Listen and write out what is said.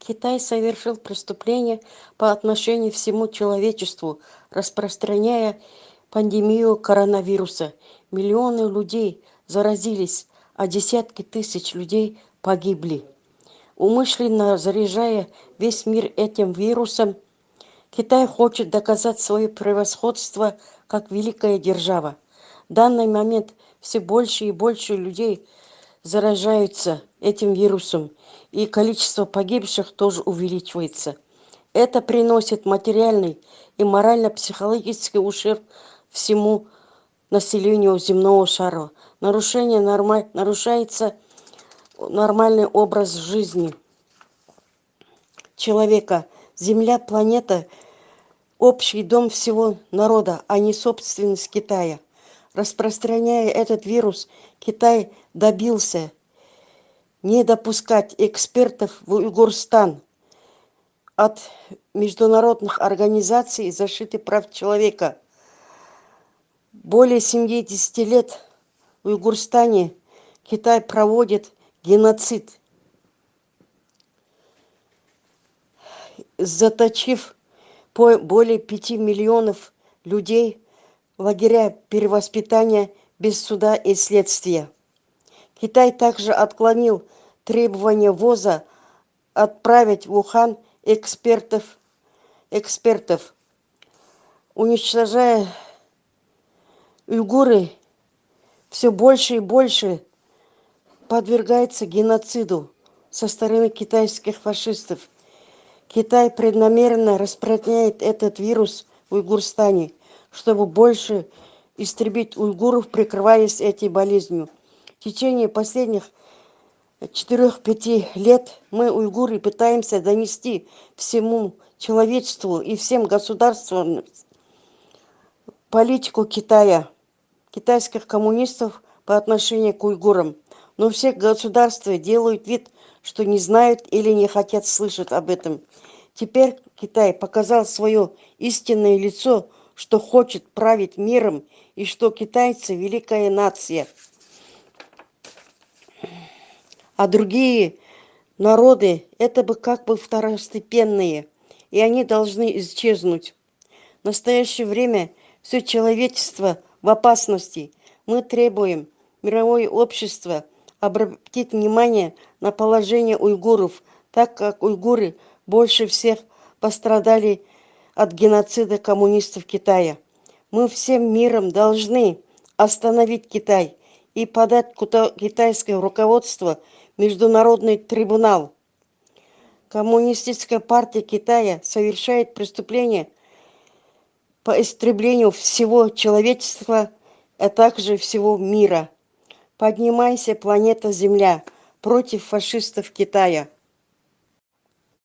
Китай совершил преступление по отношению к всему человечеству, распространяя пандемию коронавируса. Миллионы людей заразились, а десятки тысяч людей погибли. Умышленно заряжая весь мир этим вирусом, Китай хочет доказать свое превосходство как великая держава. В данный момент все больше и больше людей заражаются этим вирусом, и количество погибших тоже увеличивается. Это приносит материальный и морально-психологический ущерб всему населению земного шара. Нарушается нормальный образ жизни человека. Земля, планета – общий дом всего народа, а не собственность Китая. Распространяя этот вирус, Китай добился не допускать экспертов в Уйгурстан от международных организаций защиты прав человека. Более 70 лет в Уйгурстане Китай проводит геноцид, заточив более 5 миллионов людей в лагеря перевоспитания без суда и следствия. Китай также отклонил требования ВОЗа отправить в Ухан экспертов, уничтожая уйгуры, все больше и больше подвергается геноциду со стороны китайских фашистов. Китай преднамеренно распространяет этот вирус в Уйгурстане, чтобы больше истребить уйгуров, прикрываясь этой болезнью. В течение последних 4-5 лет мы, уйгуры, пытаемся донести всему человечеству и всем государствам политику Китая, китайских коммунистов по отношению к уйгурам. Но все государства делают вид, что не знают или не хотят слышать об этом. Теперь Китай показал свое истинное лицо, что хочет править миром и что китайцы – великая нация. А другие народы – это бы как бы второстепенные, и они должны исчезнуть. В настоящее время все человечество в опасности. Мы требуем мировое общество обратить внимание на положение уйгуров, так как уйгуры больше всех пострадали от геноцида коммунистов Китая. Мы всем миром должны остановить Китай и подать китайское руководство в Международный трибунал. Коммунистическая партия Китая совершает преступления по истреблению всего человечества, а также всего мира. Поднимайся, планета Земля, против фашистов Китая.